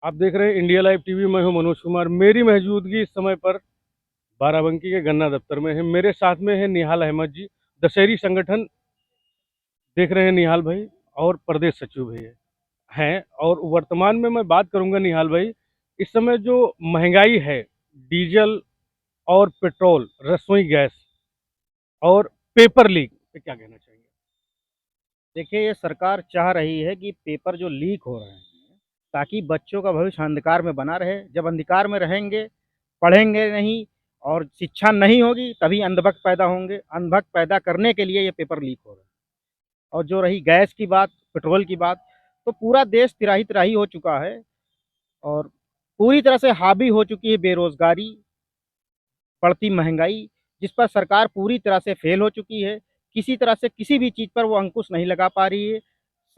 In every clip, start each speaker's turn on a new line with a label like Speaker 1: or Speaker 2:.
Speaker 1: आप देख रहे हैं इंडिया लाइव टीवी। मैं हूं मनोज कुमार। मेरी मौजूदगी इस समय पर बाराबंकी के गन्ना दफ्तर में है। मेरे साथ में है निहाल अहमद जी, दशहरी संगठन देख रहे हैं निहाल भाई, और प्रदेश सचिव भी हैं। और वर्तमान में मैं बात करूंगा निहाल भाई, इस समय जो महंगाई है, डीजल और पेट्रोल, रसोई गैस और पेपर लीक पे क्या कहना चाहेंगे?
Speaker 2: देखिए, ये सरकार चाह रही है कि पेपर जो लीक हो रहे हैं, ताकि बच्चों का भविष्य अंधकार में बना रहे। जब अंधकार में रहेंगे, पढ़ेंगे नहीं और शिक्षा नहीं होगी, तभी अंधभक्त पैदा होंगे। अंधभक्त पैदा करने के लिए ये पेपर लीक हो रहे हैं। और जो रही गैस की बात, पेट्रोल की बात, तो पूरा देश तिराही-तिराही हो चुका है और पूरी तरह से हावी हो चुकी है बेरोज़गारी, बढ़ती महँगाई, जिस पर सरकार पूरी तरह से फ़ेल हो चुकी है। किसी तरह से किसी भी चीज़ पर वो अंकुश नहीं लगा पा रही है।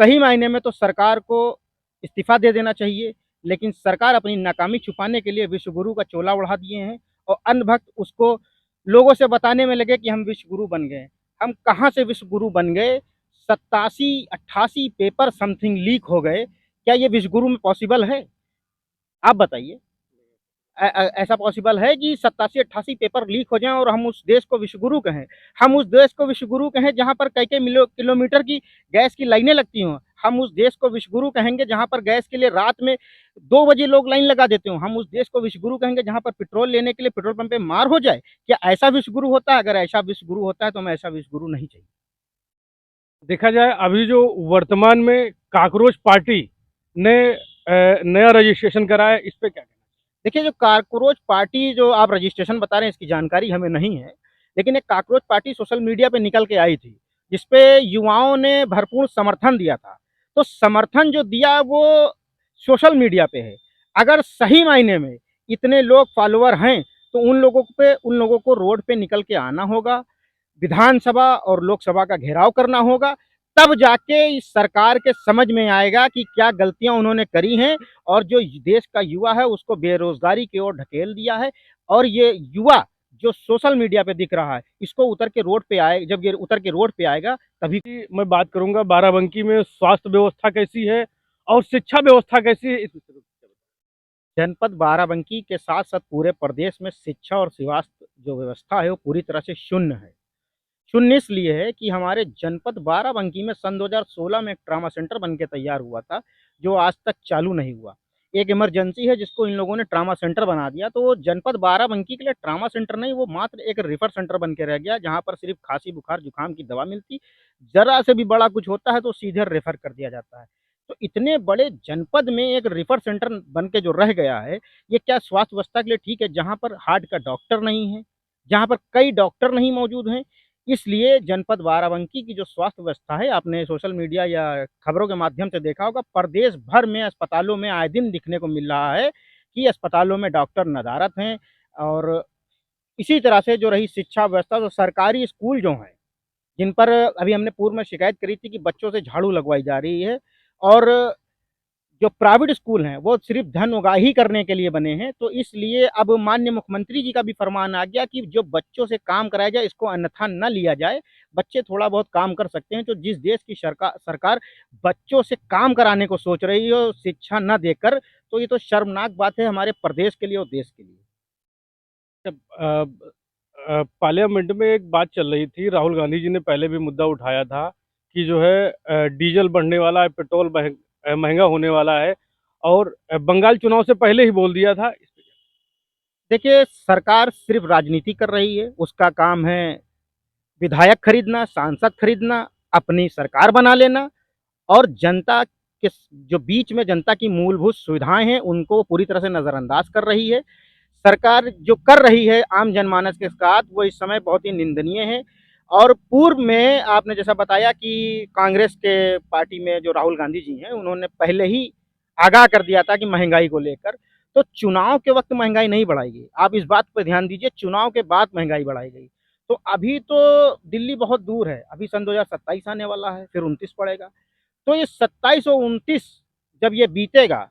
Speaker 2: सही मायने में तो सरकार को इस्तीफ़ा दे देना चाहिए, लेकिन सरकार अपनी नाकामी छुपाने के लिए विश्वगुरु का चोला ओढ़ा दिए हैं और अन्य भक्त उसको लोगों से बताने में लगे कि हम विश्वगुरु बन गए। हम कहाँ से विश्वगुरु बन गए? 87-88 पेपर समथिंग लीक हो गए। क्या ये विश्वगुरु में पॉसिबल है? आप बताइए। ऐसा पॉसिबल है कि 87-88 पेपर लीक हो जाएँ और हम उस देश को विश्वगुरु कहें? हम उस देश को विश्वगुरु कहें जहाँ पर कई-कई किलोमीटर की गैस की लाइनें लगती हों। हम उस देश को विश्वगुरु कहेंगे जहाँ पर गैस के लिए रात में 2 बजे लोग लाइन लगा देते हों। हम उस देश को विश्वगुरु कहेंगे जहाँ पर पेट्रोल लेने के लिए पेट्रोल पंप पे मार हो जाए। क्या ऐसा विश्वगुरु होता है? अगर ऐसा विश्वगुरु होता है तो हमें ऐसा विश्वगुरु नहीं चाहिए।
Speaker 1: देखा जाए अभी जो वर्तमान में काकरोच पार्टी ने नया रजिस्ट्रेशन कराया, इस पे क्या कहना?
Speaker 2: देखिए, जो कॉकरोच पार्टी जो आप रजिस्ट्रेशन बता रहे हैं, इसकी जानकारी हमें नहीं है। लेकिन एक कॉकरोच पार्टी सोशल मीडिया पे निकल के आई थी, जिसपे युवाओं ने भरपूर समर्थन दिया था। तो समर्थन जो दिया वो सोशल मीडिया पे है। अगर सही मायने में इतने लोग फॉलोवर हैं, तो उन लोगों को रोड पे निकल के आना होगा, विधानसभा और लोकसभा का घेराव करना होगा। तब जाके इस सरकार के समझ में आएगा कि क्या गलतियां उन्होंने करी हैं और जो देश का युवा है उसको बेरोजगारी की ओर ढकेल दिया है। और ये युवा जो सोशल मीडिया पे दिख रहा है, इसको उतर के रोड पे आए, जब ये उतर के रोड पे आएगा तभी।
Speaker 1: कि मैं बात करूंगा बाराबंकी में स्वास्थ्य व्यवस्था कैसी है और शिक्षा व्यवस्था कैसी है, इस विषय पे।
Speaker 2: जनपद बाराबंकी के साथ साथ पूरे प्रदेश में शिक्षा और स्वास्थ्य जो व्यवस्था है वो पूरी तरह से शून्य है। शून्य इसलिए है कि हमारे जनपद बाराबंकी में सन 2016 में एक ट्रॉमा सेंटर बन के तैयार हुआ था, जो आज तक चालू नहीं हुआ। एक इमरजेंसी है जिसको इन लोगों ने ट्रॉमा सेंटर बना दिया, तो वो जनपद बाराबंकी के लिए ट्रॉमा सेंटर नहीं, वो मात्र एक रेफर सेंटर बन के रह गया, जहाँ पर सिर्फ खाँसी, बुखार, जुकाम की दवा मिलती। ज़रा से भी बड़ा कुछ होता है तो सीधे रेफर कर दिया जाता है। तो इतने बड़े जनपद में एक रेफर सेंटर बन के जो रह गया है, ये क्या स्वास्थ्य व्यवस्था के लिए ठीक है? जहाँ पर हार्ट का डॉक्टर नहीं है, जहाँ पर कई डॉक्टर नहीं मौजूद हैं। इसलिए जनपद बाराबंकी की जो स्वास्थ्य व्यवस्था है, आपने सोशल मीडिया या खबरों के माध्यम से देखा होगा, प्रदेश भर में अस्पतालों में आए दिन दिखने को मिल रहा है कि अस्पतालों में डॉक्टर नदारत हैं। और इसी तरह से जो रही शिक्षा व्यवस्था, तो सरकारी स्कूल जो हैं, जिन पर अभी हमने पूर्व में शिकायत करी थी कि बच्चों से झाड़ू लगवाई जा रही है, और जो प्राइवेट स्कूल हैं वो सिर्फ धन उगाही करने के लिए बने हैं। तो इसलिए अब माननीय मुख्यमंत्री जी का भी फरमान आ गया कि जो बच्चों से काम कराया जाए, इसको अन्यथा न लिया जाए। बच्चे थोड़ा बहुत काम कर सकते हैं। तो जिस देश की सरकार बच्चों से काम कराने को सोच रही है शिक्षा न देकर, तो ये तो शर्मनाक बात है हमारे प्रदेश के लिए और देश के लिए।
Speaker 1: पार्लियामेंट में एक बात चल रही थी, राहुल गांधी जी ने पहले भी मुद्दा उठाया था कि जो है डीजल बढ़ने वाला है, पेट्रोल महंगा होने वाला है, और बंगाल चुनाव से पहले ही बोल दिया था।
Speaker 2: देखिए, सरकार सिर्फ राजनीति कर रही है। उसका काम है विधायक खरीदना, सांसद खरीदना, अपनी सरकार बना लेना और जनता के जो बीच में जनता की मूलभूत सुविधाएं हैं उनको पूरी तरह से नज़रअंदाज कर रही है। सरकार जो कर रही है आम जनमानस के साथ, वो इस समय बहुत ही निंदनीय है। और पूर्व में आपने जैसा बताया कि कांग्रेस के पार्टी में जो राहुल गांधी जी हैं, उन्होंने पहले ही आगाह कर दिया था कि महंगाई को लेकर, तो चुनाव के वक्त महंगाई नहीं बढ़ाई गई। आप इस बात पर ध्यान दीजिए, चुनाव के बाद महंगाई बढ़ाई गई। तो अभी तो दिल्ली बहुत दूर है, अभी सन 2027 आने वाला है, फिर 29 पड़ेगा। तो ये 27 और 29 जब ये बीतेगा,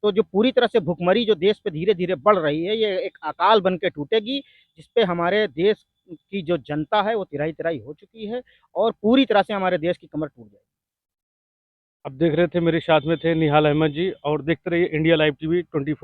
Speaker 2: तो जो पूरी तरह से भुखमरी जो देश पे धीरे-धीरे बढ़ रही है, ये एक अकाल बन के टूटेगी, जिसपे हमारे देश की जो जनता है वो तिराही-तिराही हो चुकी है और पूरी तरह से हमारे देश की कमर टूट जाएगी।
Speaker 1: अब देख रहे थे, मेरे साथ में थे निहाल अहमद जी, और देखते रहिए इंडिया लाइव टीवी 24।